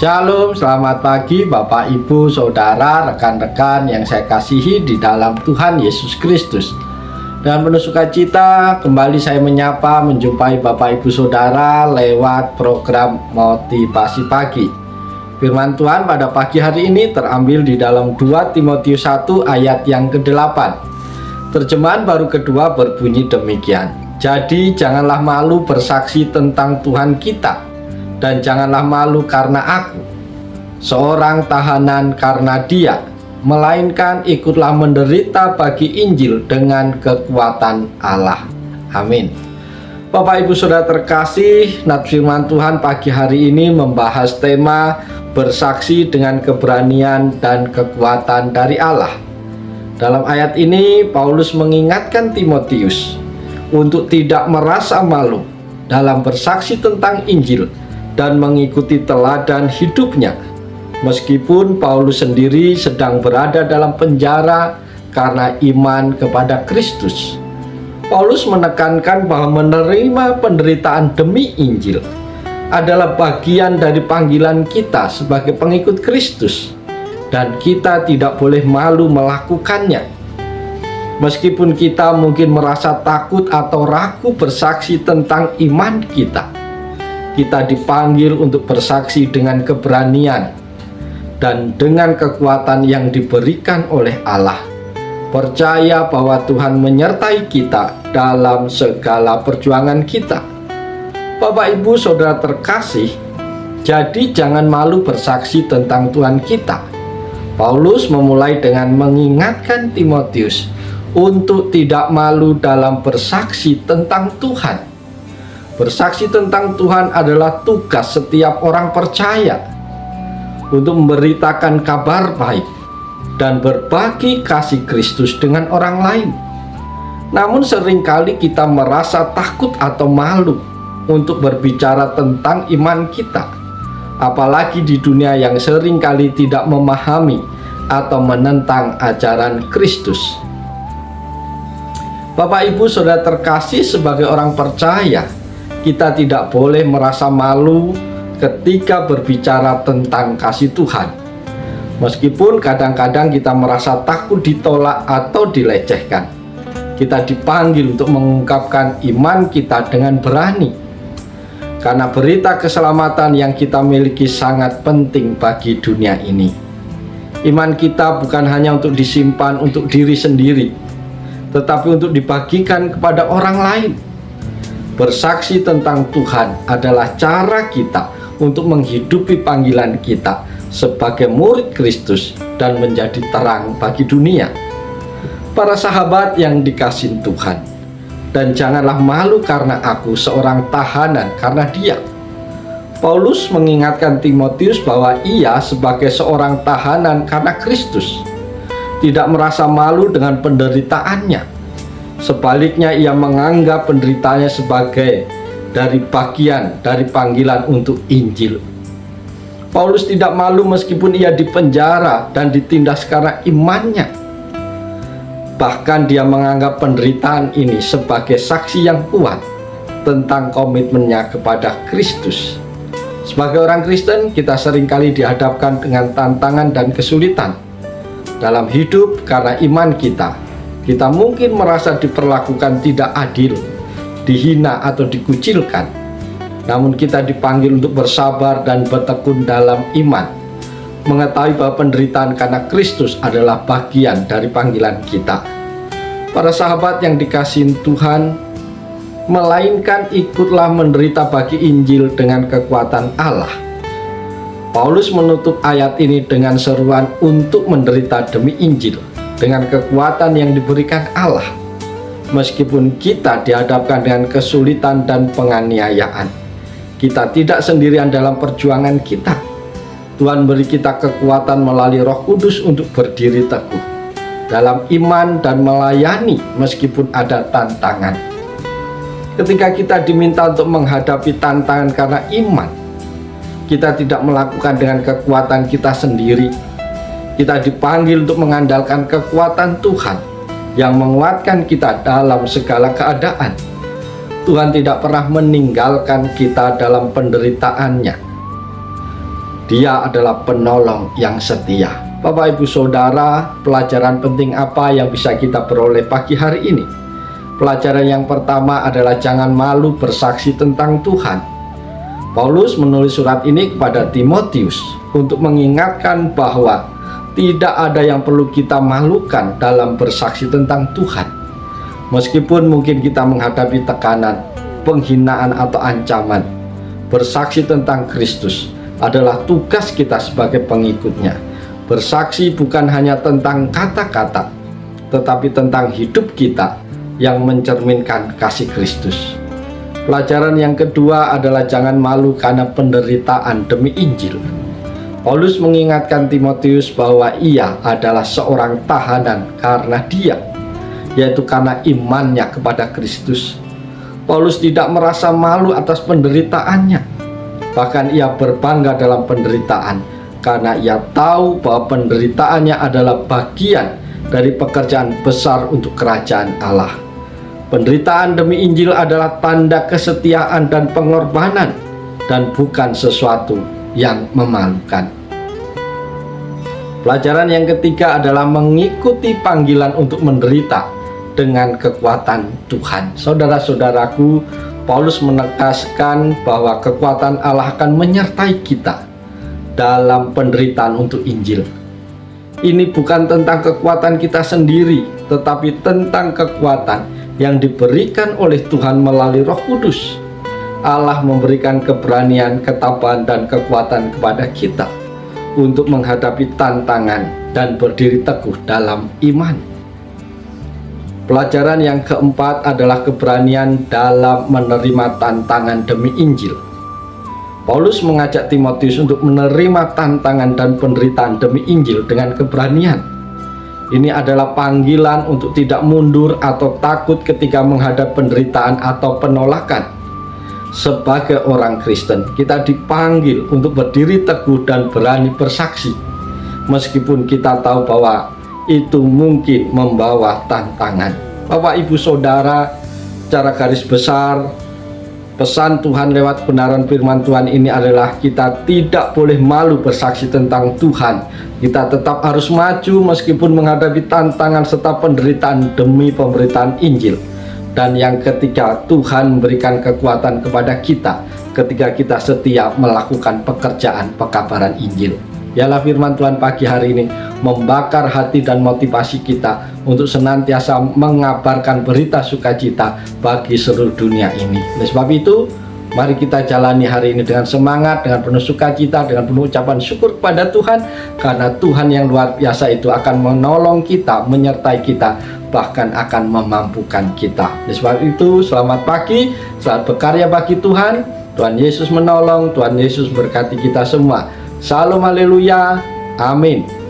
Shalom, selamat pagi Bapak, Ibu, Saudara, rekan-rekan yang saya kasihi di dalam Tuhan Yesus Kristus. Dengan penuh sukacita, kembali saya menyapa, menjumpai Bapak, Ibu, Saudara lewat program Motivasi Pagi. Firman Tuhan pada pagi hari ini terambil di dalam 2 Timotius 1 ayat yang ke-8. Terjemahan baru kedua berbunyi demikian. Jadi janganlah malu bersaksi tentang Tuhan kita, dan janganlah malu karena aku, seorang tahanan karena Dia, melainkan ikutlah menderita bagi Injil dengan kekuatan Allah. Amin. Bapak, Ibu, Saudara terkasih, nats firman Tuhan pagi hari ini membahas tema bersaksi dengan keberanian dan kekuatan dari Allah. Dalam ayat ini Paulus mengingatkan Timotius untuk tidak merasa malu dalam bersaksi tentang Injil dan mengikuti teladan hidupnya, meskipun Paulus sendiri sedang berada dalam penjara karena iman kepada Kristus. Paulus menekankan bahwa menerima penderitaan demi Injil adalah bagian dari panggilan kita sebagai pengikut Kristus, dan kita tidak boleh malu melakukannya. Meskipun kita mungkin merasa takut atau ragu bersaksi tentang iman kita dipanggil untuk bersaksi dengan keberanian dan dengan kekuatan yang diberikan oleh Allah. Percaya bahwa Tuhan menyertai kita dalam segala perjuangan kita. Bapak, Ibu, Saudara terkasih, jadi jangan malu bersaksi tentang Tuhan kita. Paulus memulai dengan mengingatkan Timotius untuk tidak malu dalam bersaksi tentang Tuhan. Bersaksi tentang Tuhan adalah tugas setiap orang percaya untuk memberitakan kabar baik dan berbagi kasih Kristus dengan orang lain. Namun seringkali kita merasa takut atau malu untuk berbicara tentang iman kita, apalagi di dunia yang seringkali tidak memahami atau menentang ajaran Kristus. Bapak, Ibu, Saudara terkasih, sebagai orang percaya, kita tidak boleh merasa malu ketika berbicara tentang kasih Tuhan. Meskipun kadang-kadang kita merasa takut ditolak atau dilecehkan, kita dipanggil untuk mengungkapkan iman kita dengan berani. Karena berita keselamatan yang kita miliki sangat penting bagi dunia ini. Iman kita bukan hanya untuk disimpan untuk diri sendiri, tetapi untuk dibagikan kepada orang lain. Bersaksi tentang Tuhan adalah cara kita untuk menghidupi panggilan kita sebagai murid Kristus dan menjadi terang bagi dunia. Para sahabat yang dikasihi Tuhan, dan janganlah malu karena aku, seorang tahanan karena Dia. Paulus mengingatkan Timotius bahwa ia sebagai seorang tahanan karena Kristus tidak merasa malu dengan penderitaannya. Sebaliknya, ia menganggap penderitaannya sebagai bagian dari panggilan untuk Injil. Paulus tidak malu meskipun ia dipenjara dan ditindas karena imannya. Bahkan dia menganggap penderitaan ini sebagai saksi yang kuat tentang komitmennya kepada Kristus. Sebagai orang Kristen, kita seringkali dihadapkan dengan tantangan dan kesulitan dalam hidup karena iman kita. Kita mungkin merasa diperlakukan tidak adil, dihina atau dikucilkan. Namun kita dipanggil untuk bersabar dan bertekun dalam iman, mengetahui bahwa penderitaan karena Kristus adalah bagian dari panggilan kita. Para sahabat yang dikasihi Tuhan, melainkan ikutlah menderita bagi Injil dengan kekuatan Allah. Paulus menutup ayat ini dengan seruan untuk menderita demi Injil dengan kekuatan yang diberikan Allah. Meskipun kita dihadapkan dengan kesulitan dan penganiayaan, kita tidak sendirian dalam perjuangan kita. Tuhan beri kita kekuatan melalui Roh Kudus untuk berdiri teguh dalam iman dan melayani meskipun ada tantangan. Ketika kita diminta untuk menghadapi tantangan karena iman, kita tidak melakukan dengan kekuatan kita sendiri. Kita dipanggil untuk mengandalkan kekuatan Tuhan yang menguatkan kita dalam segala keadaan. Tuhan tidak pernah meninggalkan kita dalam penderitaannya. Dia adalah penolong yang setia. Bapak Ibu Saudara, pelajaran penting apa yang bisa kita peroleh pagi hari ini? Pelajaran yang pertama adalah jangan malu bersaksi tentang Tuhan. Paulus menulis surat ini kepada Timotius untuk mengingatkan bahwa tidak ada yang perlu kita malukan dalam bersaksi tentang Tuhan. Meskipun mungkin kita menghadapi tekanan, penghinaan atau ancaman, bersaksi tentang Kristus adalah tugas kita sebagai pengikutnya. Bersaksi bukan hanya tentang kata-kata, tetapi tentang hidup kita yang mencerminkan kasih Kristus. Pelajaran yang kedua adalah jangan malu karena penderitaan demi Injil. Paulus mengingatkan Timotius bahwa ia adalah seorang tahanan karena dia, yaitu karena imannya kepada Kristus. Paulus tidak merasa malu atas penderitaannya. Bahkan ia berbangga dalam penderitaan karena ia tahu bahwa penderitaannya adalah bagian dari pekerjaan besar untuk kerajaan Allah. Penderitaan demi Injil adalah tanda kesetiaan dan pengorbanan dan bukan sesuatu yang memalukan. Pelajaran yang ketiga adalah mengikuti panggilan untuk menderita dengan kekuatan Tuhan. Saudara-saudaraku, Paulus menegaskan bahwa kekuatan Allah akan menyertai kita dalam penderitaan untuk Injil. Ini bukan tentang kekuatan kita sendiri, tetapi tentang kekuatan yang diberikan oleh Tuhan melalui Roh Kudus. Allah memberikan keberanian, ketabahan, dan kekuatan kepada kita untuk menghadapi tantangan dan berdiri teguh dalam iman. Pelajaran yang keempat adalah keberanian dalam menerima tantangan demi Injil. Paulus mengajak Timotius untuk menerima tantangan dan penderitaan demi Injil dengan keberanian. Ini adalah panggilan untuk tidak mundur atau takut ketika menghadapi penderitaan atau penolakan. Sebagai orang Kristen, kita dipanggil untuk berdiri teguh dan berani bersaksi, meskipun kita tahu bahwa itu mungkin membawa tantangan. Bapak Ibu Saudara, secara garis besar pesan Tuhan lewat kebenaran firman Tuhan ini adalah kita tidak boleh malu bersaksi tentang Tuhan. Kita tetap harus maju meskipun menghadapi tantangan serta penderitaan demi pemberitaan Injil. Dan yang ketiga, Tuhan memberikan kekuatan kepada kita ketika kita setia melakukan pekerjaan pekabaran Injil. Biarlah firman Tuhan pagi hari ini membakar hati dan motivasi kita untuk senantiasa mengabarkan berita sukacita bagi seluruh dunia ini. Oleh sebab itu, mari kita jalani hari ini dengan semangat, dengan penuh sukacita, dengan penuh ucapan syukur kepada Tuhan, karena Tuhan yang luar biasa itu akan menolong kita, menyertai kita, bahkan akan memampukan kita. Oleh sebab itu, selamat pagi, selamat berkarya bagi Tuhan. Tuhan Yesus menolong, Tuhan Yesus berkati kita semua. Salam haleluya, amin.